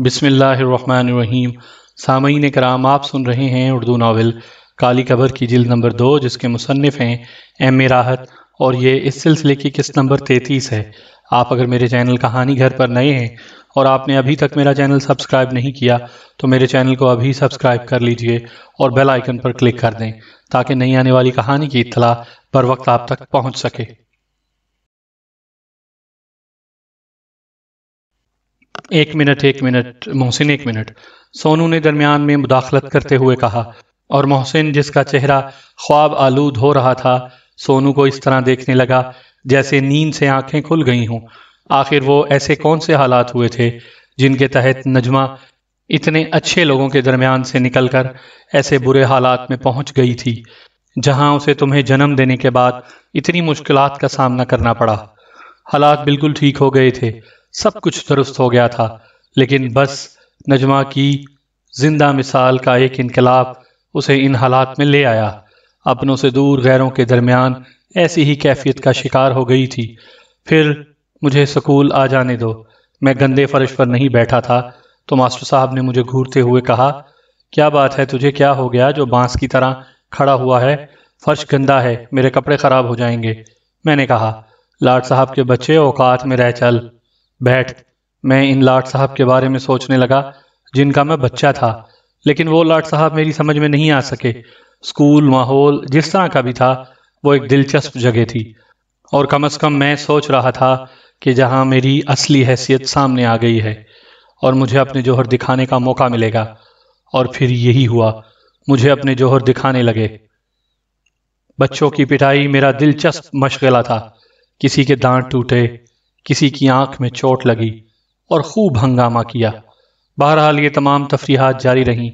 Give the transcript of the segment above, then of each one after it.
بسم اللہ الرحمن الرحیم۔ سامعین کرام، آپ سن رہے ہیں اردو ناول کالی قبر کی جلد نمبر 2، جس کے مصنف ہیں ایم اے راحت، اور یہ اس سلسلے کی قسط نمبر 33 ہے۔ آپ اگر میرے چینل کہانی گھر پر نئے ہیں اور آپ نے ابھی تک میرا چینل سبسکرائب نہیں کیا تو میرے چینل کو ابھی سبسکرائب کر لیجئے اور بیل آئیکن پر کلک کر دیں تاکہ نئی آنے والی کہانی کی اطلاع پر وقت آپ تک پہنچ سکے۔ ایک منٹ محسن، ایک منٹ، سونو نے درمیان میں مداخلت کرتے ہوئے کہا، اور محسن جس کا چہرہ خواب آلود ہو رہا تھا سونو کو اس طرح دیکھنے لگا جیسے نیند سے آنکھیں کھل گئی ہوں۔ آخر وہ ایسے کون سے حالات ہوئے تھے جن کے تحت نجمہ اتنے اچھے لوگوں کے درمیان سے نکل کر ایسے برے حالات میں پہنچ گئی تھی جہاں اسے تمہیں جنم دینے کے بعد اتنی مشکلات کا سامنا کرنا پڑا؟ حالات بالکل ٹھیک ہو گئے تھے، سب کچھ درست ہو گیا تھا، لیکن بس نجمہ کی زندہ مثال کا ایک انقلاب اسے ان حالات میں لے آیا۔ اپنوں سے دور غیروں کے درمیان ایسی ہی کیفیت کا شکار ہو گئی تھی۔ پھر مجھے سکول آ جانے دو، میں گندے فرش پر نہیں بیٹھا تھا تو ماسٹر صاحب نے مجھے گھورتے ہوئے کہا، کیا بات ہے تجھے، کیا ہو گیا جو بانس کی طرح کھڑا ہوا ہے؟ فرش گندا ہے، میرے کپڑے خراب ہو جائیں گے۔ میں نے کہا، لاٹ صاحب کے بچے، اوقات میں رہ چل، بیٹھ۔ میں ان لاٹ صاحب کے بارے میں سوچنے لگا جن کا میں بچہ تھا، لیکن وہ لاٹ صاحب میری سمجھ میں نہیں آ سکے۔ اسکول، ماحول جس طرح کا بھی تھا، وہ ایک دلچسپ جگہ تھی، اور کم از کم میں سوچ رہا تھا کہ جہاں میری اصلی حیثیت سامنے آ گئی ہے اور مجھے اپنے جوہر دکھانے کا موقع ملے گا۔ اور پھر یہی ہوا، مجھے اپنے جوہر دکھانے لگے۔ بچوں کی پٹائی میرا دلچسپ مشغلہ تھا۔ کسی کے دانت ٹوٹے، کسی کی آنکھ میں چوٹ لگی، اور خوب ہنگامہ کیا۔ بہرحال یہ تمام تفریحات جاری رہیں۔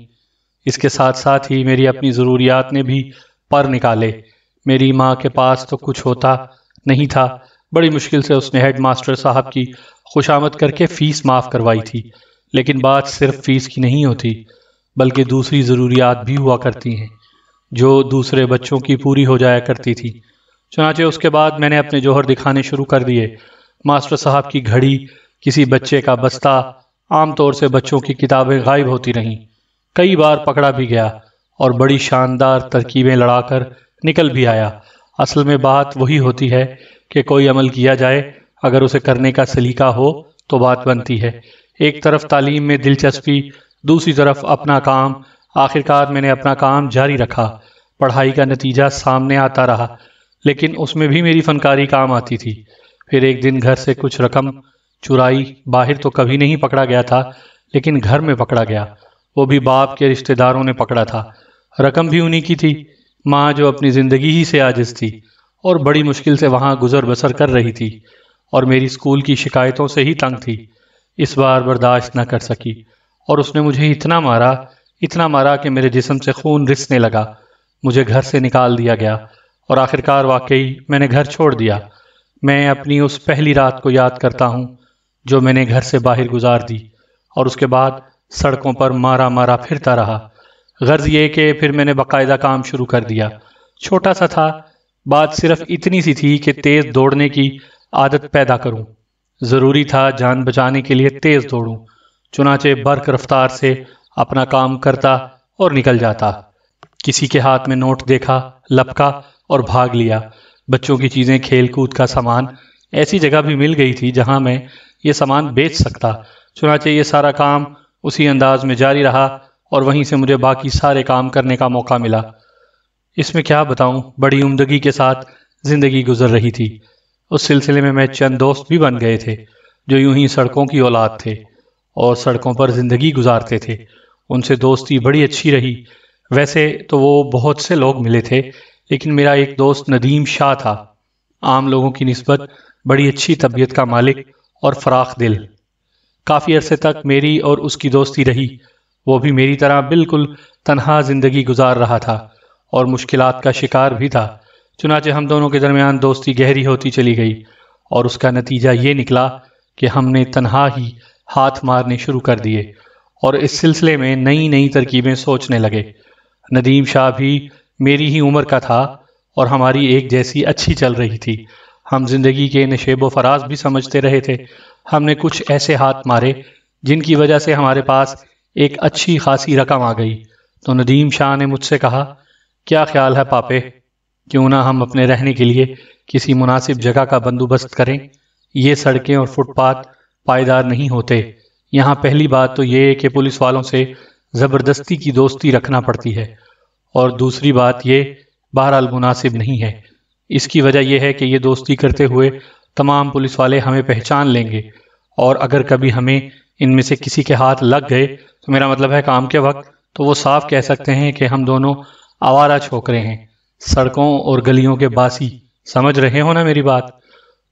اس کے ساتھ ساتھ ہی میری اپنی ضروریات نے بھی پر نکالے۔ میری ماں کے پاس تو کچھ ہوتا نہیں تھا، بڑی مشکل سے اس نے ہیڈ ماسٹر صاحب کی خوشامد کر کے فیس معاف کروائی تھی، لیکن بات صرف فیس کی نہیں ہوتی بلکہ دوسری ضروریات بھی ہوا کرتی ہیں جو دوسرے بچوں کی پوری ہو جایا کرتی تھی۔ چنانچہ اس کے بعد میں نے اپنے جوہر دکھانے شروع کر دیے۔ ماسٹر صاحب کی گھڑی، کسی بچے کا بستہ، عام طور سے بچوں کی کتابیں غائب ہوتی رہیں۔ کئی بار پکڑا بھی گیا اور بڑی شاندار ترکیبیں لڑا کر نکل بھی آیا۔ اصل میں بات وہی ہوتی ہے کہ کوئی عمل کیا جائے، اگر اسے کرنے کا سلیقہ ہو تو بات بنتی ہے۔ ایک طرف تعلیم میں دلچسپی، دوسری طرف اپنا کام۔ آخرکار میں نے اپنا کام جاری رکھا، پڑھائی کا نتیجہ سامنے آتا رہا، لیکن اس میں بھی میری فنکاری کام آتی تھی۔ پھر ایک دن گھر سے کچھ رقم چرائی، باہر تو کبھی نہیں پکڑا گیا تھا لیکن گھر میں پکڑا گیا، وہ بھی باپ کے رشتہ داروں نے پکڑا تھا۔ رقم بھی انہی کی تھی، ماں جو اپنی زندگی ہی سے عاجز تھی اور بڑی مشکل سے وہاں گزر بسر کر رہی تھی، اور میری سکول کی شکایتوں سے ہی تنگ تھی۔ اس بار برداشت نہ کر سکی اور اس نے مجھے اتنا مارا کہ میرے جسم سے خون رسنے لگا۔ مجھے گھر سے نکال دیا گیا اور آخرکار واقعی میں نے گھر چھوڑ دیا۔ میں اپنی اس پہلی رات کو یاد کرتا ہوں جو میں نے گھر سے باہر گزار دی، اور اس کے بعد سڑکوں پر مارا پھرتا رہا۔ غرض یہ کہ پھر میں نے باقاعدہ کام شروع کر دیا۔ چھوٹا سا تھا، بات صرف اتنی سی تھی کہ تیز دوڑنے کی عادت پیدا کروں۔ ضروری تھا جان بچانے کے لیے تیز دوڑوں، چنانچہ برق رفتار سے اپنا کام کرتا اور نکل جاتا۔ کسی کے ہاتھ میں نوٹ دیکھا، لپکا اور بھاگ لیا۔ بچوں کی چیزیں، کھیل کود کا سامان، ایسی جگہ بھی مل گئی تھی جہاں میں یہ سامان بیچ سکتا۔ چنانچہ یہ سارا کام اسی انداز میں جاری رہا اور وہیں سے مجھے باقی سارے کام کرنے کا موقع ملا۔ اس میں کیا بتاؤں، بڑی عمدگی کے ساتھ زندگی گزر رہی تھی۔ اس سلسلے میں چند دوست بھی بن گئے تھے جو یوں ہی سڑکوں کی اولاد تھے اور سڑکوں پر زندگی گزارتے تھے۔ ان سے دوستی بڑی اچھی رہی۔ ویسے تو وہ بہت سے لوگ ملے تھے، لیکن میرا ایک دوست ندیم شاہ تھا، عام لوگوں کی نسبت بڑی اچھی طبیعت کا مالک اور فراخ دل۔ کافی عرصے تک میری اور اس کی دوستی رہی۔ وہ بھی میری طرح بالکل تنہا زندگی گزار رہا تھا اور مشکلات کا شکار بھی تھا۔ چنانچہ ہم دونوں کے درمیان دوستی گہری ہوتی چلی گئی اور اس کا نتیجہ یہ نکلا کہ ہم نے تنہا ہی ہاتھ مارنے شروع کر دیے اور اس سلسلے میں نئی ترکیبیں سوچنے لگے۔ ندیم شاہ بھی میری ہی عمر کا تھا اور ہماری ایک جیسی اچھی چل رہی تھی۔ ہم زندگی کے نشیب و فراز بھی سمجھتے رہے تھے۔ ہم نے کچھ ایسے ہاتھ مارے جن کی وجہ سے ہمارے پاس ایک اچھی خاصی رقم آ گئی۔ تو ندیم شاہ نے مجھ سے کہا، کیا خیال ہے پاپے، کیوں نہ ہم اپنے رہنے کے لیے کسی مناسب جگہ کا بندوبست کریں؟ یہ سڑکیں اور فٹ پاتھ پائیدار نہیں ہوتے۔ یہاں پہلی بات تو یہ کہ پولیس والوں سے زبردستی کی دوستی رکھنا پڑتی ہے، اور دوسری بات یہ بہرحال مناسب نہیں ہے۔ اس کی وجہ یہ ہے کہ یہ دوستی کرتے ہوئے تمام پولیس والے ہمیں پہچان لیں گے، اور اگر کبھی ہمیں ان میں سے کسی کے ہاتھ لگ گئے تو میرا مطلب ہے کام کے وقت، تو وہ صاف کہہ سکتے ہیں کہ ہم دونوں آوارہ چھوکرے ہیں، سڑکوں اور گلیوں کے باسی۔ سمجھ رہے ہو نا میری بات؟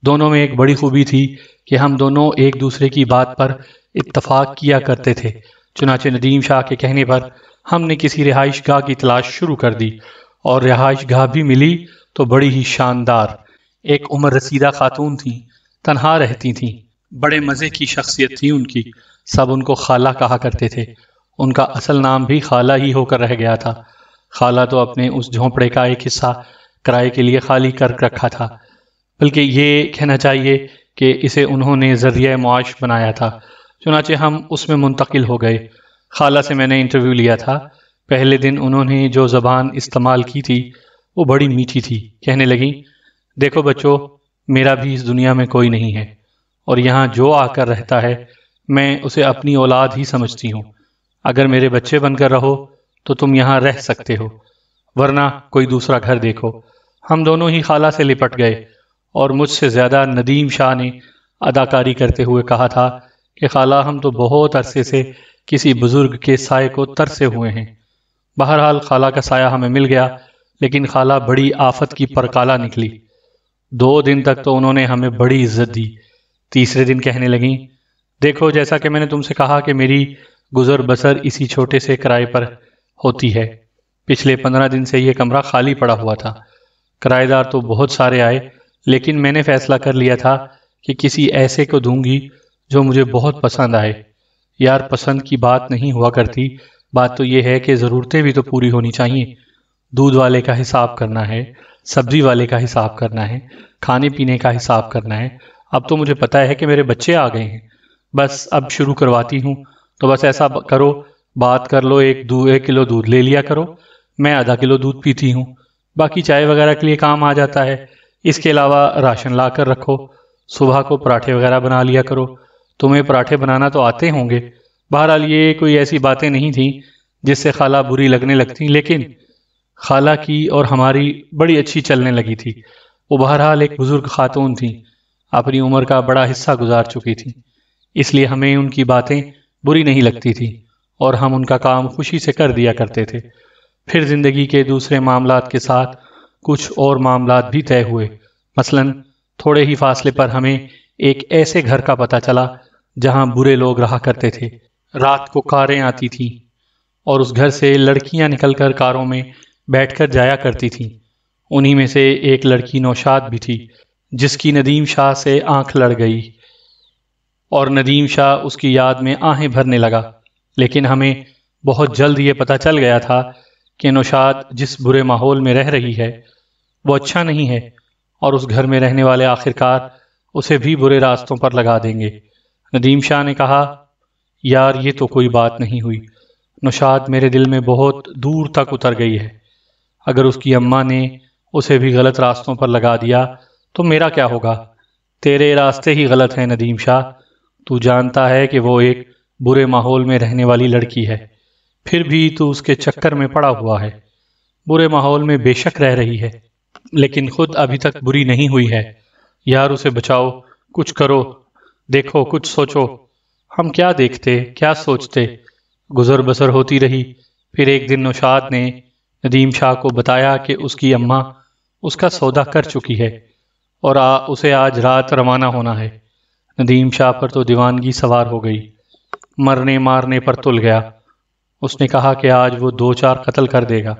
دونوں میں ایک بڑی خوبی تھی کہ ہم دونوں ایک دوسرے کی بات پر اتفاق کیا کرتے تھے۔ چنانچہ ندیم شاہ کے کہنے پر ہم نے کسی رہائش گاہ کی تلاش شروع کر دی، اور رہائش گاہ بھی ملی تو بڑی ہی شاندار۔ ایک عمر رسیدہ خاتون تھیں، تنہا رہتی تھیں، بڑے مزے کی شخصیت تھی ان کی، سب ان کو خالہ کہا کرتے تھے۔ ان کا اصل نام بھی خالہ ہی ہو کر رہ گیا تھا۔ خالہ تو اپنے اس جھونپڑے کا ایک حصہ کرائے کے لیے خالی کر رکھا تھا، بلکہ یہ کہنا چاہیے کہ اسے انہوں نے ذریعہ معاش بنایا تھا۔ چنانچہ ہم اس میں منتقل ہو گئے۔ خالہ سے میں نے انٹرویو لیا تھا۔ پہلے دن انہوں نے جو زبان استعمال کی تھی وہ بڑی میٹھی تھی۔ کہنے لگیں، دیکھو بچوں، میرا بھی اس دنیا میں کوئی نہیں ہے، اور یہاں جو آ کر رہتا ہے میں اسے اپنی اولاد ہی سمجھتی ہوں۔ اگر میرے بچے بن کر رہو تو تم یہاں رہ سکتے ہو، ورنہ کوئی دوسرا گھر دیکھو۔ ہم دونوں ہی خالہ سے لپٹ گئے، اور مجھ سے زیادہ ندیم شاہ نے اداکاری کرتے ہوئے کہا تھا کہ خالہ ہم تو بہت عرصے سے کسی بزرگ کے سائے کو ترسے ہوئے ہیں۔ بہرحال خالہ کا سایہ ہمیں مل گیا، لیکن خالہ بڑی آفت کی پرکالہ نکلی۔ 2 دن تک تو انہوں نے ہمیں بڑی عزت دی۔ تیسرے دن کہنے لگیں، دیکھو جیسا کہ میں نے تم سے کہا کہ میری گزر بسر اسی چھوٹے سے کرائے پر ہوتی ہے، پچھلے 15 دن سے یہ کمرہ خالی پڑا ہوا تھا۔ کرائے دار تو بہت سارے آئے، لیکن میں نے فیصلہ کر لیا تھا کہ کسی ایسے کو دوں گی جو مجھے بہت پسند آئے۔ یار پسند کی بات نہیں ہوا کرتی، بات تو یہ ہے کہ ضرورتیں بھی تو پوری ہونی چاہیے۔ دودھ والے کا حساب کرنا ہے، سبزی والے کا حساب کرنا ہے، کھانے پینے کا حساب کرنا ہے۔ اب تو مجھے پتا ہے کہ میرے بچے آ گئے ہیں، بس اب شروع کرواتی ہوں۔ تو بس ایسا کرو، بات کر لو، 1 کلو دودھ لے لیا کرو، میں آدھا کلو دودھ پیتی ہوں، باقی چائے وغیرہ کے لیے کام آ جاتا ہے۔ اس کے علاوہ راشن لا کر رکھو، صبح کو پراٹھے وغیرہ بنا لیا کرو، تمہیں پراٹھے بنانا تو آتے ہوں گے۔ بہرحال یہ کوئی ایسی باتیں نہیں تھیں جس سے خالہ بری لگنے لگتی، لیکن خالہ کی اور ہماری بڑی اچھی چلنے لگی تھی۔ وہ بہرحال ایک بزرگ خاتون تھیں، اپنی عمر کا بڑا حصہ گزار چکی تھیں، اس لیے ہمیں ان کی باتیں بری نہیں لگتی تھیں، اور ہم ان کا کام خوشی سے کر دیا کرتے تھے۔ پھر زندگی کے دوسرے معاملات کے ساتھ کچھ اور معاملات بھی طے ہوئے۔ مثلاً تھوڑے ہی فاصلے پر ہمیں ایک ایسے گھر کا پتہ چلا جہاں برے لوگ رہا کرتے تھے۔ رات کو کاریں آتی تھیں، اور اس گھر سے لڑکیاں نکل کر کاروں میں بیٹھ کر جایا کرتی تھیں۔ انہی میں سے ایک لڑکی نوشاد بھی تھی، جس کی ندیم شاہ سے آنکھ لڑ گئی، اور ندیم شاہ اس کی یاد میں آہیں بھرنے لگا۔ لیکن ہمیں بہت جلد یہ پتہ چل گیا تھا کہ نوشاد جس برے ماحول میں رہ رہی ہے وہ اچھا نہیں ہے، اور اس گھر میں رہنے والے آخرکار اسے بھی برے راستوں پر لگا دیں گے۔ ندیم شاہ نے کہا، یار یہ تو کوئی بات نہیں ہوئی، نوشاد میرے دل میں بہت دور تک اتر گئی ہے۔ اگر اس کی اماں نے اسے بھی غلط راستوں پر لگا دیا تو میرا کیا ہوگا؟ تیرے راستے ہی غلط ہیں ندیم شاہ، تو جانتا ہے کہ وہ ایک برے ماحول میں رہنے والی لڑکی ہے، پھر بھی تو اس کے چکر میں پڑا ہوا ہے۔ برے ماحول میں بے شک رہ رہی ہے، لیکن خود ابھی تک بری نہیں ہوئی ہے۔ یار اسے بچاؤ، کچھ کرو، دیکھو کچھ سوچو۔ ہم کیا دیکھتے، کیا سوچتے، گزر بسر ہوتی رہی۔ پھر ایک دن نوشاد نے ندیم شاہ کو بتایا کہ اس کی اماں اس کا سودا کر چکی ہے، اور اسے آج رات روانہ ہونا ہے۔ ندیم شاہ پر تو دیوانگی سوار ہو گئی، مرنے مارنے پر تل گیا۔ اس نے کہا کہ آج وہ 2-4 قتل کر دے گا،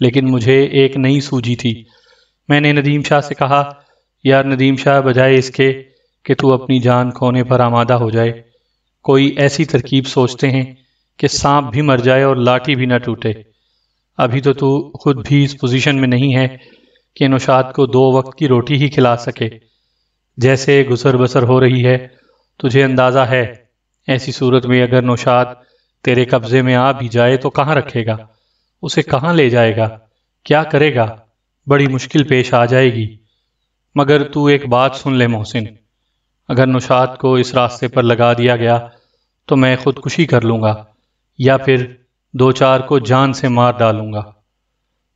لیکن مجھے ایک نئی سوجھی تھی۔ میں نے ندیم شاہ سے کہا، یار ندیم شاہ، بجائے اس کے کہ تو اپنی جان کھونے پر آمادہ ہو جائے، کوئی ایسی ترکیب سوچتے ہیں کہ سانپ بھی مر جائے اور لاٹھی بھی نہ ٹوٹے۔ ابھی تو تو خود بھی اس پوزیشن میں نہیں ہے کہ نوشاد کو 2 وقت کی روٹی ہی کھلا سکے۔ جیسے گزر بسر ہو رہی ہے تجھے اندازہ ہے، ایسی صورت میں اگر نوشاد تیرے قبضے میں آ بھی جائے تو کہاں رکھے گا؟ اسے کہاں لے جائے گا؟ کیا کرے گا؟ بڑی مشکل پیش آ جائے گی۔ مگر تو ایک بات سن لے محسن، اگر نوشاد کو اس راستے پر لگا دیا گیا تو میں خودکشی کر لوں گا یا پھر دو چار کو جان سے مار ڈالوں گا۔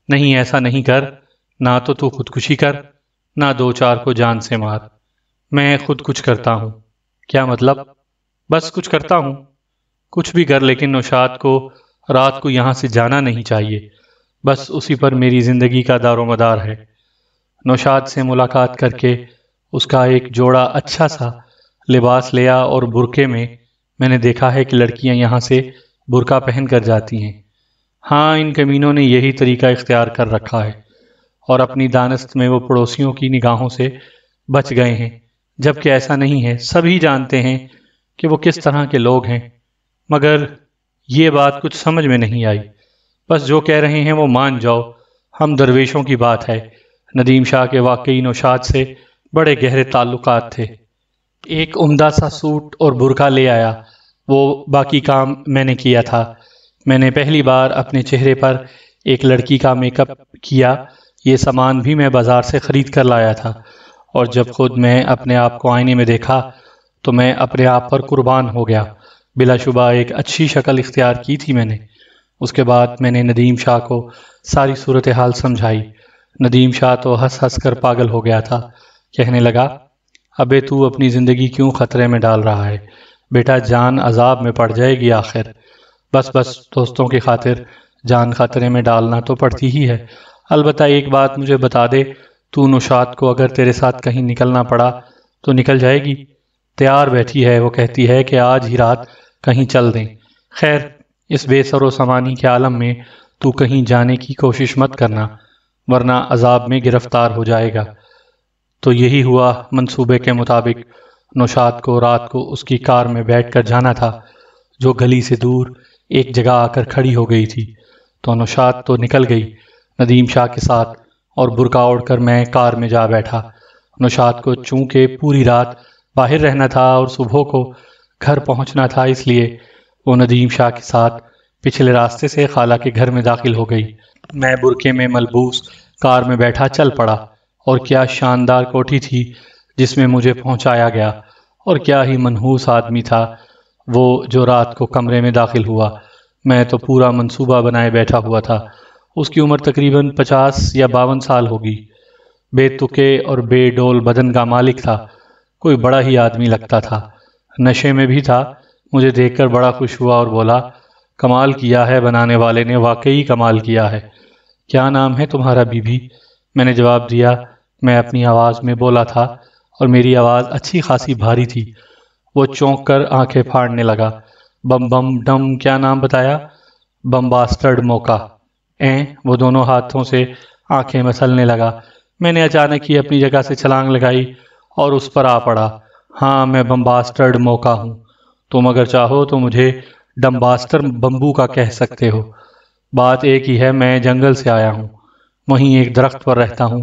نہیں، ایسا نہیں کر، نہ تو خودکشی کر، نہ دو چار کو جان سے مار۔ میں خود کچھ کرتا ہوں۔ کیا مطلب؟ بس کچھ کرتا ہوں۔ کچھ بھی کر، لیکن نوشاد کو رات کو یہاں سے جانا نہیں چاہیے، بس اسی پر میری زندگی کا دار و مدار ہے۔ نوشاد سے ملاقات کر کے اس کا ایک جوڑا اچھا سا لباس لیا، اور برقعے میں نے دیکھا ہے کہ لڑکیاں یہاں سے برقع پہن کر جاتی ہیں۔ ہاں، ان کمینوں نے یہی طریقہ اختیار کر رکھا ہے، اور اپنی دانست میں وہ پڑوسیوں کی نگاہوں سے بچ گئے ہیں، جبکہ ایسا نہیں ہے۔ سبھی جانتے ہیں کہ وہ کس طرح کے لوگ ہیں، مگر یہ بات کچھ سمجھ میں نہیں آئی۔ بس جو کہہ رہے ہیں وہ مان جاؤ، ہم درویشوں کی بات ہے۔ ندیم شاہ کے واقعی نوشاد سے بڑے گہرے تعلقات تھے۔ ایک عمدہ سا سوٹ اور برقع لے آیا، وہ باقی کام میں نے کیا تھا۔ میں نے پہلی بار اپنے چہرے پر ایک لڑکی کا میک اپ کیا، یہ سامان بھی میں بازار سے خرید کر لایا تھا، اور جب خود میں اپنے آپ کو آئینے میں دیکھا تو میں اپنے آپ پر قربان ہو گیا۔ بلا شبہ ایک اچھی شکل اختیار کی تھی میں نے۔ اس کے بعد میں نے ندیم شاہ کو ساری صورتحال سمجھائی۔ ندیم شاہ تو ہنس ہنس کر پاگل ہو گیا تھا، کہنے لگا، ابے تو اپنی زندگی کیوں خطرے میں ڈال رہا ہے؟ بیٹا، جان عذاب میں پڑ جائے گی آخر۔ بس دوستوں کی خاطر جان خطرے میں ڈالنا تو پڑتی ہی ہے۔ البتہ ایک بات مجھے بتا دے، تو نوشاد کو اگر تیرے ساتھ کہیں نکلنا پڑا تو نکل جائے گی؟ تیار بیٹھی ہے، وہ کہتی ہے کہ آج ہی رات کہیں چل دیں۔ خیر، اس بے سر و سامانی کے عالم میں تو کہیں جانے کی کوشش مت کرنا، ورنہ عذاب میں گرفتار ہو جائے گا۔ تو یہی ہوا۔ منصوبے کے مطابق نوشاد کو رات کو اس کی کار میں بیٹھ کر جانا تھا، جو گلی سے دور ایک جگہ آ کر کھڑی ہو گئی تھی۔ تو نوشاد تو نکل گئی ندیم شاہ کے ساتھ، اور برقع اوڑھ کر میں کار میں جا بیٹھا۔ نوشاد کو چونکہ پوری رات باہر رہنا تھا اور صبح کو گھر پہنچنا تھا، اس لیے وہ ندیم شاہ کے ساتھ پچھلے راستے سے خالہ کے گھر میں داخل ہو گئی۔ میں برقعے میں ملبوس کار میں بیٹھا چل پڑا، اور کیا شاندار کوٹھی تھی جس میں مجھے پہنچایا گیا، اور کیا ہی منحوس آدمی تھا وہ جو رات کو کمرے میں داخل ہوا۔ میں تو پورا منصوبہ بنائے بیٹھا ہوا تھا۔ اس کی عمر تقریباً 50 یا 52 سال ہوگی۔ بے تکے اور بے ڈول بدن کا مالک تھا، کوئی بڑا ہی آدمی لگتا تھا۔ نشے میں بھی تھا۔ مجھے دیکھ کر بڑا خوش ہوا اور بولا، کمال کیا ہے بنانے والے نے، واقعی کمال کیا ہے۔ کیا نام ہے تمہارا بی بی؟ میں نے جواب دیا۔ میں اپنی آواز میں بولا تھا، اور میری آواز اچھی خاصی بھاری تھی۔ وہ چونک کر آنکھیں پھاڑنے لگا۔ بم بم ڈم، کیا نام بتایا؟ بمباسٹرڈ موکا۔ وہ دونوں ہاتھوں سے آنکھیں مسلنے لگا۔ میں نے اچانک ہی اپنی جگہ سے چھلانگ لگائی اور اس پر آ پڑا۔ ہاں، میں بمباسٹرڈ موکا ہوں۔ تم اگر چاہو تو مجھے ڈمباسٹر بمبو کا کہہ سکتے ہو۔ بات ایک ہی ہے، میں جنگل سے آیا ہوں، وہیں ایک درخت پر رہتا ہوں،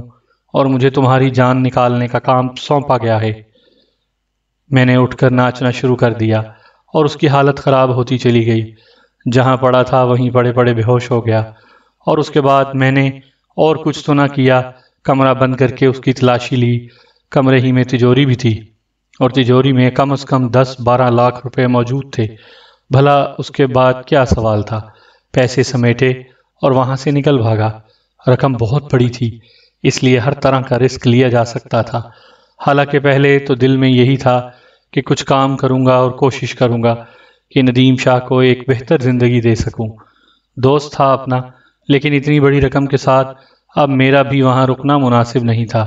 اور مجھے تمہاری جان نکالنے کا کام سونپا گیا ہے۔ میں نے اٹھ کر ناچنا شروع کر دیا، اور اس کی حالت خراب ہوتی چلی گئی۔ جہاں پڑا تھا وہیں پڑے پڑے بے ہوش ہو گیا، اور اس کے بعد میں نے اور کچھ تو نہ کیا، کمرہ بند کر کے اس کی تلاشی لی۔ کمرے ہی میں تجوری بھی تھی، اور تجوری میں کم از کم 10-12 لاکھ روپے موجود تھے۔ بھلا اس کے بعد کیا سوال تھا؟ پیسے سمیٹے اور وہاں سے نکل بھاگا۔ رقم بہت بڑی تھی، اس لیے ہر طرح کا رسک لیا جا سکتا تھا۔ حالانکہ پہلے تو دل میں یہی تھا کہ کچھ کام کروں گا اور کوشش کروں گا کہ ندیم شاہ کو ایک بہتر زندگی دے سکوں۔ دوست تھا اپنا، لیکن اتنی بڑی رقم کے ساتھ اب میرا بھی وہاں رکنا مناسب نہیں تھا۔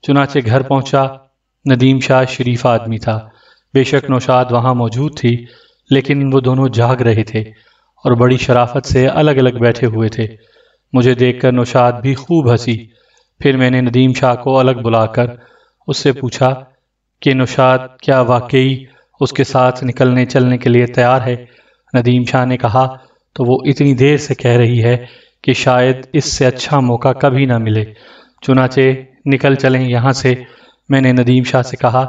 چنانچہ گھر پہنچا۔ ندیم شاہ شریف آدمی تھا۔ بے شک نوشاد وہاں موجود تھی، لیکن وہ دونوں جاگ رہے تھے اور بڑی شرافت سے الگ الگ بیٹھے ہوئے تھے۔ مجھے دیکھ کر نوشاد بھی خوب ہنسی۔ پھر میں نے ندیم شاہ کو الگ بلا کر اس سے پوچھا کہ نوشاد کیا واقعی اس کے ساتھ نکلنے چلنے کے لیے تیار ہے؟ ندیم شاہ نے کہا، تو وہ اتنی دیر سے کہہ رہی ہے کہ شاید اس سے اچھا موقع کبھی نہ ملے، چنانچہ نکل چلیں یہاں سے۔ میں نے ندیم شاہ سے کہا،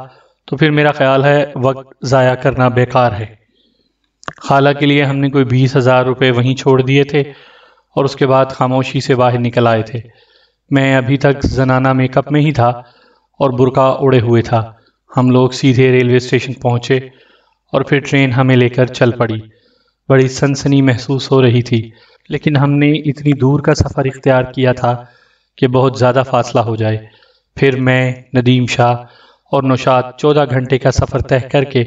تو پھر میرا خیال ہے وقت ضائع کرنا بیکار ہے۔ خالہ کے لیے ہم نے کوئی 20,000 روپے وہیں چھوڑ دیے تھے اور اس کے بعد خاموشی سے باہر نکل آئے تھے۔ میں ابھی تک زنانہ میک اپ میں ہی تھا اور برقع اڑے ہوئے تھا۔ ہم لوگ سیدھے ریلوے اسٹیشن پہنچے اور پھر ٹرین ہمیں لے کر چل پڑی۔ بڑی سنسنی محسوس ہو رہی تھی، لیکن ہم نے اتنی دور کا سفر اختیار کیا تھا کہ بہت زیادہ فاصلہ ہو جائے۔ پھر میں، ندیم شاہ اور نوشاد 14 گھنٹے کا سفر طے کر کے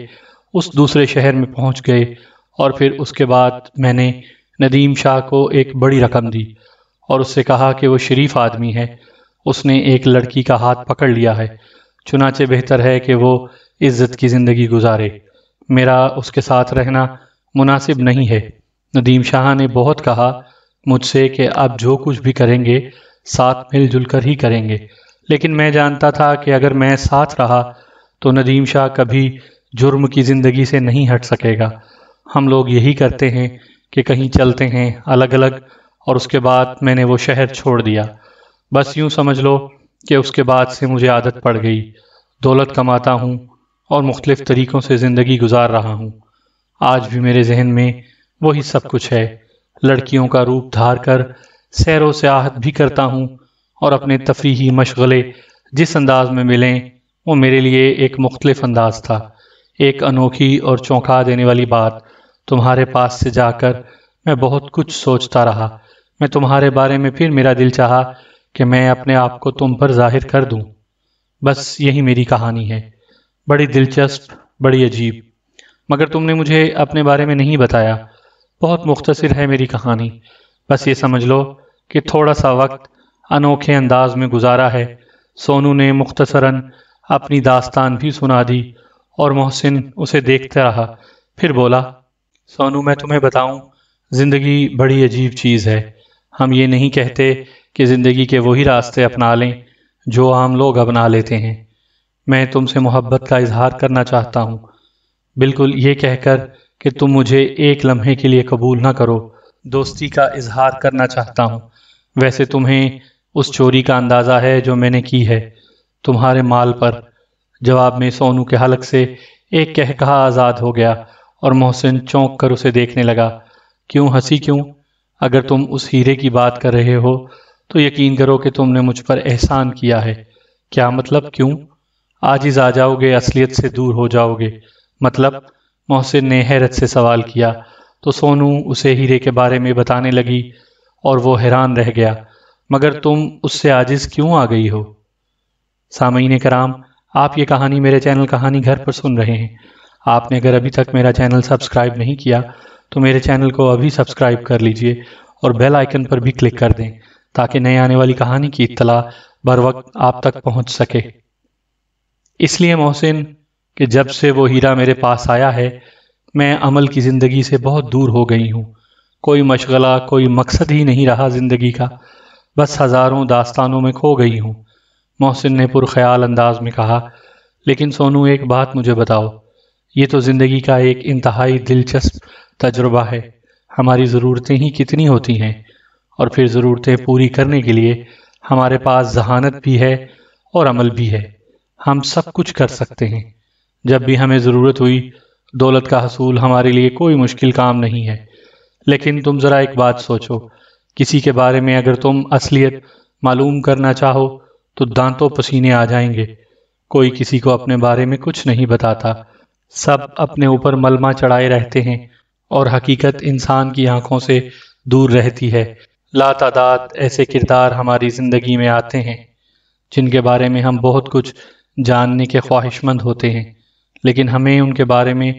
اس دوسرے شہر میں پہنچ گئے، اور پھر اس کے بعد میں نے ندیم شاہ کو ایک بڑی رقم دی اور اس سے کہا کہ وہ شریف آدمی ہے، اس نے ایک لڑکی کا ہاتھ پکڑ لیا ہے، چنانچہ بہتر ہے کہ وہ عزت کی زندگی گزارے۔ میرا اس کے ساتھ رہنا مناسب نہیں ہے۔ ندیم شاہ نے بہت کہا مجھ سے کہ اب جو کچھ بھی کریں گے ساتھ مل جل کر ہی کریں گے، لیکن میں جانتا تھا کہ اگر میں ساتھ رہا تو ندیم شاہ کبھی جرم کی زندگی سے نہیں ہٹ سکے گا۔ ہم لوگ یہی کرتے ہیں کہ کہیں چلتے ہیں الگ الگ، اور اس کے بعد میں نے وہ شہر چھوڑ دیا۔ بس یوں سمجھ لو کہ اس کے بعد سے مجھے عادت پڑ گئی، دولت کماتا ہوں اور مختلف طریقوں سے زندگی گزار رہا ہوں۔ آج بھی میرے ذہن میں وہی سب کچھ ہے، لڑکیوں کا روپ دھار کر سیر و سیاحت بھی کرتا ہوں، اور اپنے تفریحی مشغلے جس انداز میں ملیں وہ میرے لیے ایک مختلف انداز تھا۔ ایک انوکھی اور چونکا دینے والی بات، تمہارے پاس سے جا کر میں بہت کچھ سوچتا رہا۔ میں تمہارے بارے میں پھر میرا دل چاہا کہ میں اپنے آپ کو تم پر ظاہر کر دوں۔ بس یہی میری کہانی ہے، بڑی دلچسپ، بڑی عجیب، مگر تم نے مجھے اپنے بارے میں نہیں بتایا۔ بہت مختصر ہے میری کہانی، بس یہ سمجھ لو کہ تھوڑا سا وقت انوکھے انداز میں گزارا ہے۔ سونو نے مختصراً اپنی داستان بھی سنا دی اور محسن اسے دیکھتا رہا، پھر بولا، سونو میں تمہیں بتاؤں، زندگی بڑی عجیب چیز ہے۔ ہم یہ نہیں کہتے کہ زندگی کے وہی راستے اپنا لیں جو عام لوگ اپنا لیتے ہیں۔ میں تم سے محبت کا اظہار کرنا چاہتا ہوں، بالکل یہ کہہ کر کہ تم مجھے ایک لمحے کے لیے قبول نہ کرو۔ دوستی کا اظہار کرنا چاہتا ہوں۔ ویسے تمہیں اس چوری کا اندازہ ہے جو میں نے کی ہے تمہارے مال پر۔ جواب میں سونو کے حلق سے ایک قہقہہ آزاد ہو گیا اور محسن چونک کر اسے دیکھنے لگا۔ کیوں ہنسی کیوں؟ اگر تم اس ہیرے کی بات کر رہے ہو تو یقین کرو کہ تم نے مجھ پر احسان کیا ہے۔ کیا مطلب؟ کیوں؟ عاجز آ جاؤ گے، اصلیت سے دور ہو جاؤ گے؟ مطلب؟ محسن نے حیرت سے سوال کیا تو سونو اسے ہیرے کے بارے میں بتانے لگی اور وہ حیران رہ گیا، مگر تم اس سے عاجز کیوں آ گئی ہو؟ سامعین کرام، آپ یہ کہانی میرے چینل کہانی گھر پر سن رہے ہیں۔ آپ نے اگر ابھی تک میرا چینل سبسکرائب نہیں کیا تو میرے چینل کو ابھی سبسکرائب کر لیجئے اور بیل آئیکن پر بھی کلک کر دیں تاکہ نئے آنے والی کہانی کی اطلاع بر وقت آپ تک پہنچ سکے۔ اس لیے محسن کہ جب سے وہ ہیرا میرے پاس آیا ہے میں عمل کی زندگی سے بہت دور ہو گئی ہوں۔ کوئی مشغلہ، کوئی مقصد ہی نہیں رہا زندگی کا، بس ہزاروں داستانوں میں کھو گئی ہوں، محسن نے پرخیال انداز میں کہا۔ لیکن سونو ایک بات مجھے بتاؤ، یہ تو زندگی کا ایک انتہائی دلچسپ تجربہ ہے۔ ہماری ضرورتیں ہی کتنی ہوتی ہیں، اور پھر ضرورتیں پوری کرنے کے لیے ہمارے پاس ذہانت بھی ہے اور عمل بھی ہے۔ ہم سب کچھ کر سکتے ہیں۔ جب بھی ہمیں ضرورت ہوئی، دولت کا حصول ہمارے لیے کوئی مشکل کام نہیں ہے۔ لیکن تم ذرا ایک بات سوچو، کسی کے بارے میں اگر تم اصلیت معلوم کرنا چاہو تو دانتوں پسینے آ جائیں گے۔ کوئی کسی کو اپنے بارے میں کچھ نہیں بتاتا، سب اپنے اوپر ملمہ چڑھائے رہتے ہیں اور حقیقت انسان کی آنکھوں سے دور رہتی ہے۔ لا تعداد ایسے کردار ہماری زندگی میں آتے ہیں جن کے بارے میں ہم بہت کچھ جاننے کے خواہش مند ہوتے ہیں، لیکن ہمیں ان کے بارے میں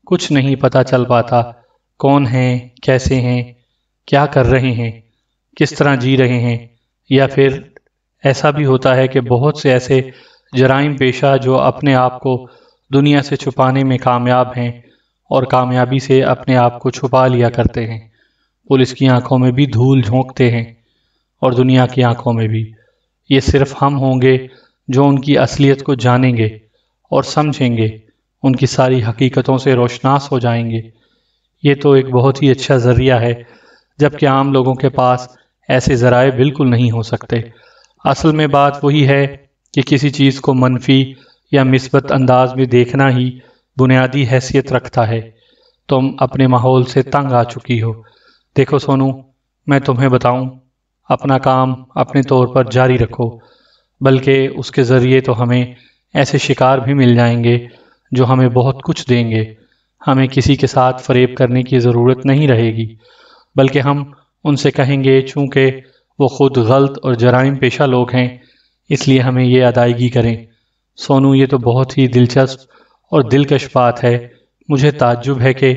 کچھ نہیں پتہ چل پاتا۔ کون ہیں، کیسے ہیں، کیا کر رہے ہیں، کس طرح جی رہے ہیں۔ یا پھر ایسا بھی ہوتا ہے کہ بہت سے ایسے جرائم پیشہ جو اپنے آپ کو دنیا سے چھپانے میں کامیاب ہیں اور کامیابی سے اپنے آپ کو چھپا لیا کرتے ہیں، پولیس کی آنکھوں میں بھی دھول جھونکتے ہیں اور دنیا کی آنکھوں میں بھی۔ یہ صرف ہم ہوں گے جو ان کی اصلیت کو جانیں گے اور سمجھیں گے، ان کی ساری حقیقتوں سے روشناس ہو جائیں گے۔ یہ تو ایک بہت ہی اچھا ذریعہ ہے، جبکہ عام لوگوں کے پاس ایسے ذرائع بالکل نہیں ہو سکتے۔ اصل میں بات وہی ہے کہ کسی چیز کو منفی یا مثبت انداز میں دیکھنا ہی بنیادی حیثیت رکھتا ہے۔ تم اپنے ماحول سے تنگ آ چکی ہو۔ دیکھو سونو، میں تمہیں بتاؤں، اپنا کام اپنے طور پر جاری رکھو، بلکہ اس کے ذریعے تو ہمیں ایسے شکار بھی مل جائیں گے جو ہمیں بہت کچھ دیں گے۔ ہمیں کسی کے ساتھ فریب کرنے کی ضرورت نہیں رہے گی، بلکہ ہم ان سے کہیں گے چونکہ وہ خود غلط اور جرائم پیشہ لوگ ہیں، اس لیے ہمیں یہ ادائیگی کریں۔ سونو، یہ تو بہت ہی دلچسپ اور دلکش بات ہے۔ مجھے تعجب ہے کہ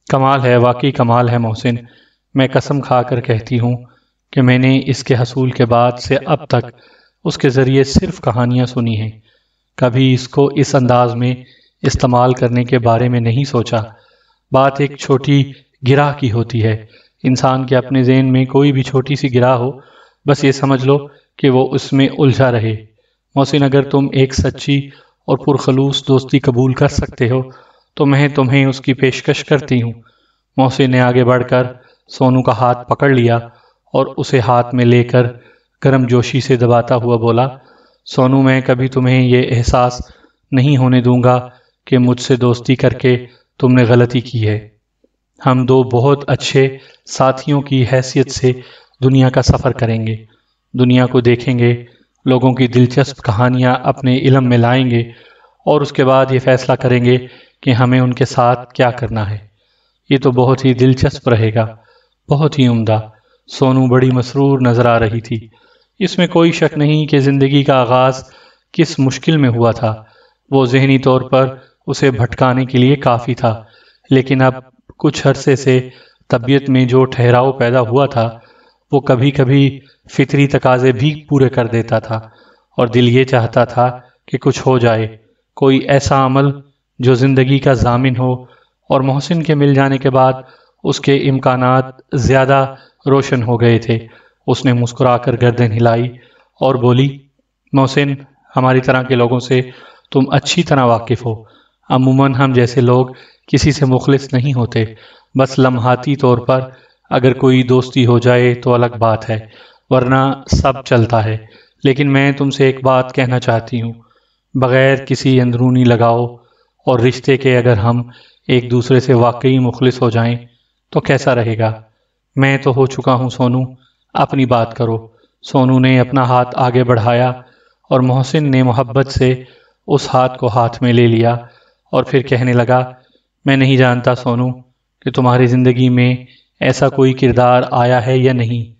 کمال ہے، واقعی کمال ہے محسن۔ میں قسم کھا کر کہتی ہوں کہ میں نے اس کے حصول کے بعد سے اب تک اس کے ذریعے صرف کہانیاں سنی ہیں، کبھی اس کو اس انداز میں استعمال کرنے کے بارے میں نہیں سوچا۔ بات ایک چھوٹی گرہ کی ہوتی ہے، انسان کے اپنے ذہن میں کوئی بھی چھوٹی سی گرہ ہو، بس یہ سمجھ لو کہ وہ اس میں الجھا رہے۔ محسن، اگر تم ایک سچی اور پرخلوص دوستی قبول کر سکتے ہو تو میں تمہیں اس کی پیشکش کرتی ہوں۔ محسن نے آگے بڑھ کر سونو کا ہاتھ پکڑ لیا اور اسے ہاتھ میں لے کر گرم جوشی سے دباتا ہوا بولا، سونو، میں کبھی تمہیں یہ احساس نہیں ہونے دوں گا کہ مجھ سے دوستی کر کے تم نے غلطی کی ہے۔ ہم دو بہت اچھے ساتھیوں کی حیثیت سے دنیا کا سفر کریں گے، دنیا کو دیکھیں گے، لوگوں کی دلچسپ کہانیاں اپنے علم میں لائیں گے، اور اس کے بعد یہ فیصلہ کریں گے کہ ہمیں ان کے ساتھ کیا کرنا ہے۔ یہ تو بہت ہی دلچسپ رہے گا، بہت ہی عمدہ۔ سونو بڑی مسرور نظر آ رہی تھی۔ اس میں کوئی شک نہیں کہ زندگی کا آغاز کس مشکل میں ہوا تھا، وہ ذہنی طور پر اسے بھٹکانے کے لیے کافی تھا، لیکن اب کچھ عرصے سے طبیعت میں جو ٹھہراؤ پیدا ہوا تھا وہ کبھی کبھی فطری تقاضے بھی پورے کر دیتا تھا، اور دل یہ چاہتا تھا کہ کچھ ہو جائے، کوئی ایسا عمل جو زندگی کا ضامن ہو، اور محسن کے مل جانے کے بعد اس کے امکانات زیادہ روشن ہو گئے تھے۔ اس نے مسکرا کر گردن ہلائی اور بولی، محسن، ہماری طرح کے لوگوں سے تم اچھی طرح واقف ہو۔ عموماً ہم جیسے لوگ کسی سے مخلص نہیں ہوتے، بس لمحاتی طور پر اگر کوئی دوستی ہو جائے تو الگ بات ہے، ورنہ سب چلتا ہے۔ لیکن میں تم سے ایک بات کہنا چاہتی ہوں، بغیر کسی اندرونی لگاؤ اور رشتے کے اگر ہم ایک دوسرے سے واقعی مخلص ہو جائیں تو کیسا رہے گا؟ میں تو ہو چکا ہوں سونو، اپنی بات کرو۔ سونو نے اپنا ہاتھ آگے بڑھایا اور محسن نے محبت سے اس ہاتھ کو ہاتھ میں لے لیا، اور پھر کہنے لگا، میں نہیں جانتا سونو کہ تمہاری زندگی میں ایسا کوئی کردار آیا ہے یا نہیں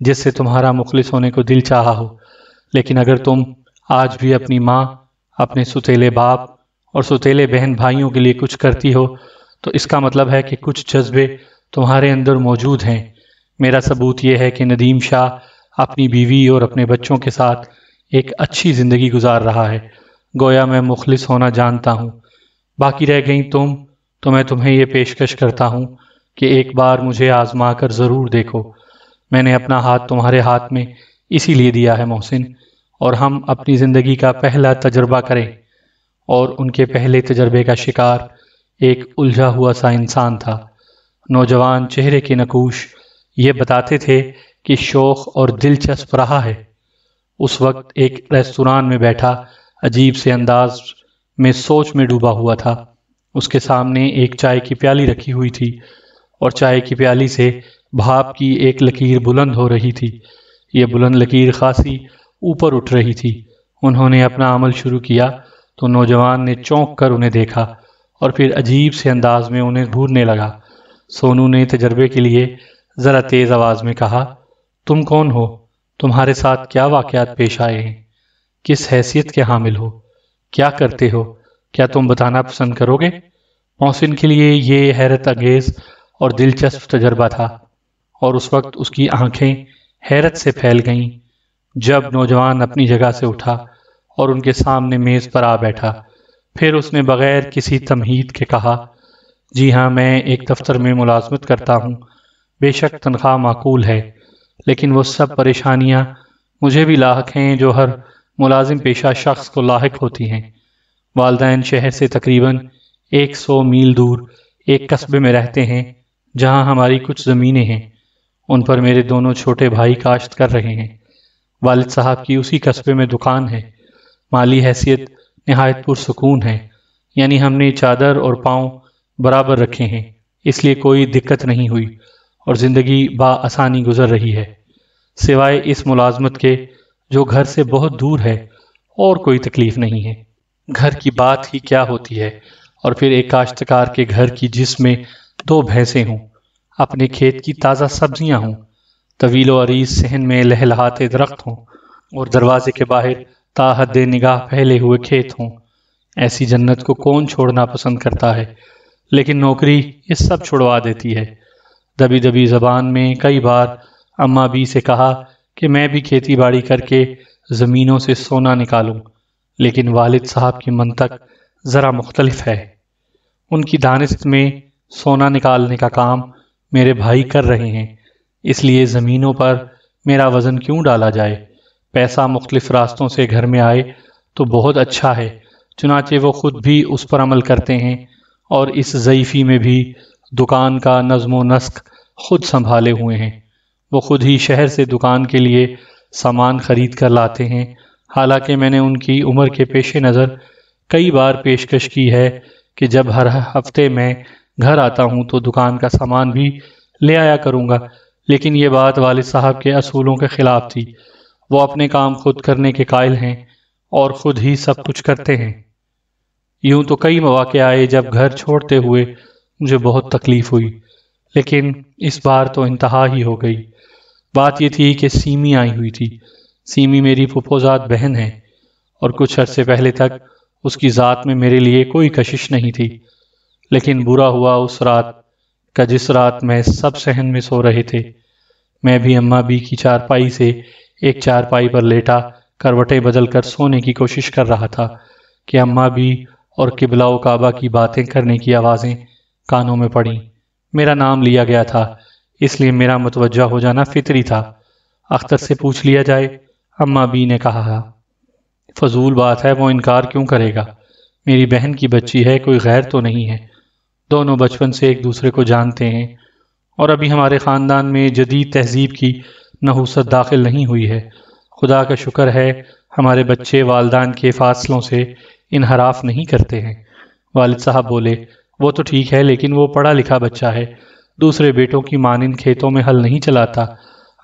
جس سے تمہارا مخلص ہونے کو دل چاہا ہو، لیکن اگر تم آج بھی اپنی ماں، اپنے ستیلے باپ اور ستیلے بہن بھائیوں کے لیے کچھ کرتی ہو تو اس کا مطلب ہے کہ کچھ جذبے تمہارے اندر موجود ہیں۔ میرا ثبوت یہ ہے کہ ندیم شاہ اپنی بیوی اور اپنے بچوں کے ساتھ ایک اچھی زندگی گزار رہا ہے، گویا میں مخلص ہونا جانتا ہوں۔ باقی رہ گئیں تم، تو میں تمہیں یہ پیشکش کرتا ہوں کہ ایک بار مجھے آزما کر ضرور دیکھو۔ میں نے اپنا ہاتھ تمہارے ہاتھ میں اسی لیے دیا ہے محسن، اور ہم اپنی زندگی کا پہلا تجربہ کریں۔ اور ان کے پہلے تجربے کا شکار ایک الجھا ہوا سا انسان تھا۔ نوجوان چہرے کے نقوش یہ بتاتے تھے کہ شوق اور دلچسپ رہا ہے۔ اس وقت ایک ریستوران میں بیٹھا عجیب سے انداز میں سوچ میں ڈوبا ہوا تھا۔ اس کے سامنے ایک چائے کی پیالی رکھی ہوئی تھی، اور چائے کی پیالی سے بھاپ کی ایک لکیر بلند ہو رہی تھی۔ یہ بلند لکیر خاصی اوپر اٹھ رہی تھی۔ انہوں نے اپنا عمل شروع کیا تو نوجوان نے چونک کر انہیں دیکھا اور پھر عجیب سے انداز میں انہیں گھورنے لگا۔ سونو نے تجربے کے لیے ذرا تیز آواز میں کہا، تم کون ہو؟ تمہارے ساتھ کیا واقعات پیش آئے ہیں؟ کس حیثیت کے حامل ہو؟ کیا کرتے ہو؟ کیا تم بتانا پسند کرو گے؟ محسن کے لیے یہ حیرت انگیز اور دلچسپ تجربہ تھا، اور اس وقت اس کی آنکھیں حیرت سے پھیل گئیں جب نوجوان اپنی جگہ سے اٹھا اور ان کے سامنے میز پر آ بیٹھا۔ پھر اس نے بغیر کسی تمہید کے کہا، جی ہاں، میں ایک دفتر میں ملازمت کرتا ہوں، بے شک تنخواہ معقول ہے، لیکن وہ سب پریشانیاں مجھے بھی لاحق ہیں جو ہر ملازم پیشہ شخص کو لاحق ہوتی ہیں۔ والدین شہر سے تقریباً 100 میل دور ایک قصبے میں رہتے ہیں جہاں ہماری کچھ زمینیں ہیں، ان پر میرے دونوں چھوٹے بھائی کاشت کر رہے ہیں۔ والد صاحب کی اسی قصبے میں دکان ہے، مالی حیثیت نہایت پرسکون ہے، یعنی ہم نے چادر اور پاؤں برابر رکھے ہیں، اس لیے کوئی دقت نہیں ہوئی اور زندگی بآسانی گزر رہی ہے، سوائے اس ملازمت کے جو گھر سے بہت دور ہے، اور کوئی تکلیف نہیں ہے۔ گھر کی بات ہی کیا ہوتی ہے، اور پھر ایک کاشتکار کے گھر کی جس میں 2 بھینسیں ہوں، اپنے کھیت کی تازہ سبزیاں ہوں، طویل و عریض صحن میں لہلہاتے درخت ہوں، اور دروازے کے باہر تا حد نگاہ پھیلے ہوئے کھیت ہوں۔ ایسی جنت کو کون چھوڑنا پسند کرتا ہے؟ لیکن نوکری یہ سب چھڑوا دیتی ہے۔ دبی دبی زبان میں کئی بار اماں بی سے کہا کہ میں بھی کھیتی باڑی کر کے زمینوں سے سونا نکالوں، لیکن والد صاحب کی منطق ذرا مختلف ہے۔ ان کی دانست میں سونا نکالنے کا کام میرے بھائی کر رہے ہیں، اس لیے زمینوں پر میرا وزن کیوں ڈالا جائے؟ پیسہ مختلف راستوں سے گھر میں آئے تو بہت اچھا ہے، چنانچہ وہ خود بھی اس پر عمل کرتے ہیں، اور اس ضعیفی میں بھی دکان کا نظم و نسق خود سنبھالے ہوئے ہیں۔ وہ خود ہی شہر سے دکان کے لیے سامان خرید کر لاتے ہیں، حالانکہ میں نے ان کی عمر کے پیش نظر کئی بار پیشکش کی ہے کہ جب ہر ہفتے میں گھر آتا ہوں تو دکان کا سامان بھی لے آیا کروں گا، لیکن یہ بات والد صاحب کے اصولوں کے خلاف تھی۔ وہ اپنے کام خود کرنے کے قائل ہیں اور خود ہی سب کچھ کرتے ہیں۔ یوں تو کئی مواقع آئے جب گھر چھوڑتے ہوئے مجھے بہت تکلیف ہوئی، لیکن اس بار تو انتہا ہی ہو گئی۔ بات یہ تھی کہ سیمی آئی ہوئی تھی۔ سیمی میری پھپھوزاد بہن ہے، اور کچھ عرصے پہلے تک اس کی ذات میں میرے لیے کوئی کشش نہیں تھی، لیکن برا ہوا اس رات کا جس رات میں سب صحن میں سو رہے تھے۔ میں بھی اماں بی کی چارپائی سے ایک چارپائی پر لیٹا کروٹیں بدل کر سونے کی کوشش کر رہا تھا کہ اماں بی اور قبلہ و کعبہ کی باتیں کرنے کی آوازیں کانوں میں پڑیں۔ میرا نام لیا گیا تھا، اس لیے میرا متوجہ ہو جانا فطری تھا۔ اختر سے پوچھ لیا جائے، اماں بی نے کہا۔ فضول بات ہے، وہ انکار کیوں کرے گا؟ میری بہن کی بچی ہے، کوئی غیر تو نہیں ہے۔ دونوں بچپن سے ایک دوسرے کو جانتے ہیں، اور ابھی ہمارے خاندان میں جدید تہذیب کی نحوست داخل نہیں ہوئی ہے۔ خدا کا شکر ہے ہمارے بچے والدان کے فاصلوں سے انحراف نہیں کرتے ہیں۔ والد صاحب بولے، وہ تو ٹھیک ہے، لیکن وہ پڑھا لکھا بچہ ہے، دوسرے بیٹوں کی مانند کھیتوں میں ہل نہیں چلاتا۔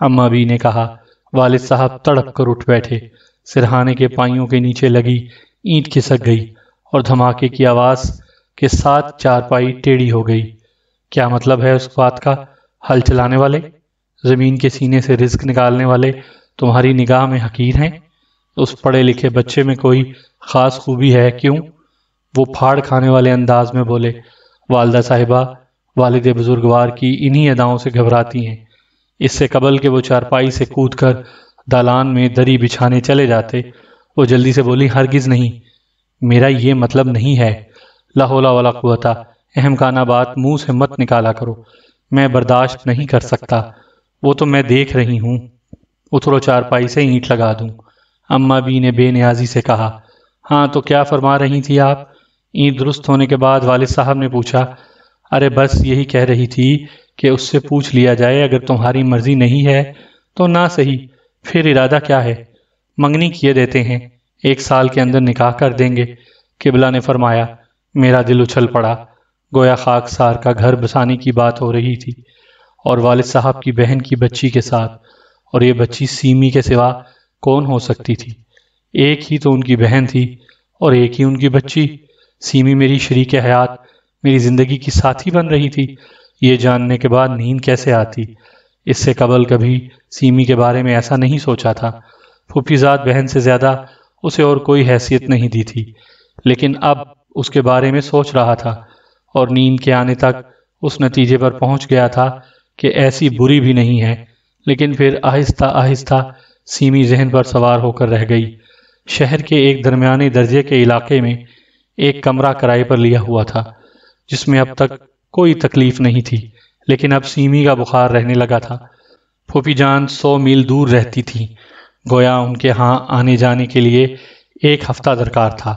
اماں بی نے کہا۔ والد صاحب تڑپ کر اٹھ بیٹھے، سرہانے کے پائیوں کے نیچے لگی اینٹ کھسک گئی، اور دھماکے کی آواز کے ساتھ چارپائی ٹیڑھی ہو گئی۔ کیا مطلب ہے اس بات کا؟ ہل چلانے والے، زمین کے سینے سے رزق نکالنے والے تمہاری نگاہ میں حقیر ہیں؟ اس پڑھے لکھے بچے میں کوئی خاص خوبی ہے کیوں؟ وہ پھاڑ کھانے والے انداز میں بولے۔ والدہ صاحبہ والد بزرگوار کی انہی اداؤں سے گھبراتی ہیں۔ اس سے قبل کہ وہ چارپائی سے کود کر دالان میں دری بچھانے چلے جاتے، وہ جلدی سے بولی، ہرگز نہیں، میرا یہ مطلب نہیں ہے۔ لا حول ولا قوت، اہم کانہ بات منہ سے مت نکالا کرو، میں برداشت نہیں کر سکتا۔ وہ تو میں دیکھ رہی ہوں، اترو چارپائی سے اینٹ لگا دوں۔ اماں بی نے بے نیازی سے کہا۔ ہاں تو کیا فرما رہی تھی آپ؟ اینٹ درست ہونے کے بعد والد صاحب نے پوچھا۔ ارے بس یہی کہہ رہی تھی کہ اس سے پوچھ لیا جائے، اگر تمہاری مرضی نہیں ہے تو نہ صحیح، پھر ارادہ کیا ہے؟ منگنی کیے دیتے ہیں، 1 سال کے اندر نکاح کر دیں گے، قبلہ نے فرمایا۔ میرا دل اچھل پڑا، گویا خاک سار کا گھر بسانے کی بات ہو رہی تھی، اور والد صاحب کی بہن کی بچی کے ساتھ، اور یہ بچی سیمی کے سوا کون ہو سکتی تھی؟ ایک ہی تو ان کی بہن تھی، اور ایک ہی ان کی بچی۔ سیمی میری شریک حیات، میری زندگی کی ساتھی بن رہی تھی۔ یہ جاننے کے بعد نیند کیسے آتی؟ اس سے قبل کبھی سیمی کے بارے میں ایسا نہیں سوچا تھا۔ پھوپھی زاد بہن سے زیادہ اسے اور کوئی حیثیت نہیں دی تھی، لیکن اب اس کے بارے میں سوچ رہا تھا، اور نیند کے آنے تک اس نتیجے پر پہنچ گیا تھا کہ ایسی بری بھی نہیں ہے، لیکن پھر آہستہ آہستہ سیمی ذہن پر سوار ہو کر رہ گئی۔ شہر کے ایک درمیانے درجے کے علاقے میں ایک کمرہ کرائے پر لیا ہوا تھا، جس میں اب تک کوئی تکلیف نہیں تھی، لیکن اب سیمی کا بخار رہنے لگا تھا۔ پھوپھی جان 100 میل دور رہتی تھی، گویا ان کے ہاں آنے جانے کے لیے 1 ہفتہ درکار تھا۔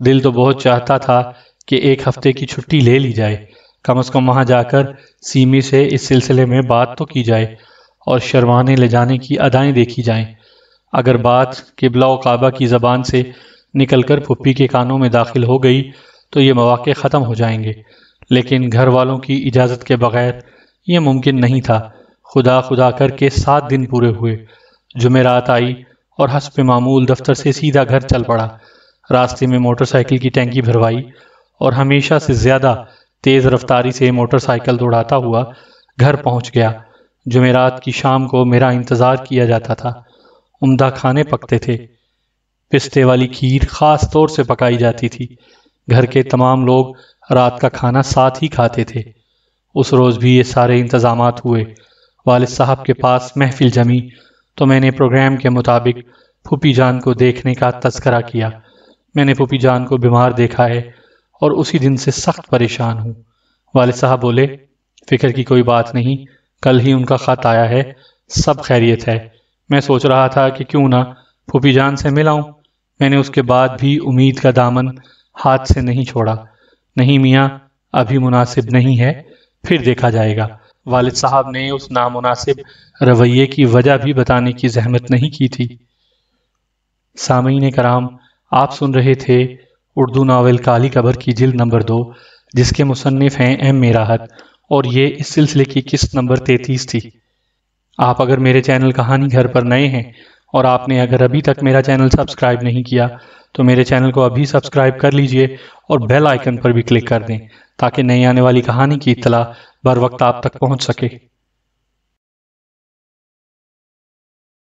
دل تو بہت چاہتا تھا کہ 1 ہفتے کی چھٹی لے لی جائے، کم از کم وہاں جا کر سیمی سے اس سلسلے میں بات تو کی جائے، اور شرمانے لے جانے کی ادائیں دیکھی جائیں۔ اگر بات قبلہ و کعبہ کی زبان سے نکل کر پھپھی کے کانوں میں داخل ہو گئی تو یہ مواقع ختم ہو جائیں گے، لیکن گھر والوں کی اجازت کے بغیر یہ ممکن نہیں تھا۔ خدا خدا کر کے 7 دن پورے ہوئے۔ جمعرات آئی اور حسب معمول دفتر سے سیدھا گھر چل پڑا۔ راستے میں موٹر سائیکل کی ٹینکی بھروائی اور ہمیشہ سے زیادہ تیز رفتاری سے موٹر سائیکل دوڑاتا ہوا گھر پہنچ گیا۔ جمعرات کی شام کو میرا انتظار کیا جاتا تھا۔ عمدہ کھانے پکتے تھے۔ پستے والی کھیر خاص طور سے پکائی جاتی تھی۔ گھر کے تمام لوگ رات کا کھانا ساتھ ہی کھاتے تھے۔ اس روز بھی یہ سارے انتظامات ہوئے۔ والد صاحب کے پاس محفل جمی تو میں نے پروگرام کے مطابق پھوپھی جان کو دیکھنے کا تذکرہ کیا۔ میں نے پھوپھی جان کو بیمار دیکھا ہے اور اسی دن سے سخت پریشان ہوں۔ والد صاحب بولے، فکر کی کوئی بات نہیں، کل ہی ان کا خط آیا ہے، سب خیریت ہے۔ میں سوچ رہا تھا کہ کیوں نہ پھوپھی جان سے مل آؤں۔ میں نے اس کے بعد بھی امید کا دامن ہاتھ سے نہیں چھوڑا۔ نہیں میاں، ابھی مناسب نہیں ہے، پھر دیکھا جائے گا۔ والد صاحب نے اس نامناسب رویے کی وجہ بھی بتانے کی زحمت نہیں کی تھی۔ سامعین کرام، آپ سن رہے تھے اردو ناول کالی قبر کی جلد نمبر 2، جس کے مصنف ہیں ایم میراحت، اور یہ اس سلسلے کی قسط نمبر 33 تھی۔ آپ اگر میرے چینل کہانی گھر پر نئے ہیں اور آپ نے اگر ابھی تک میرا چینل سبسکرائب نہیں کیا تو میرے چینل کو ابھی سبسکرائب کر لیجئے اور بیل آئیکن پر بھی کلک کر دیں تاکہ نئی آنے والی کہانی کی اطلاع بر وقت آپ تک پہنچ سکے۔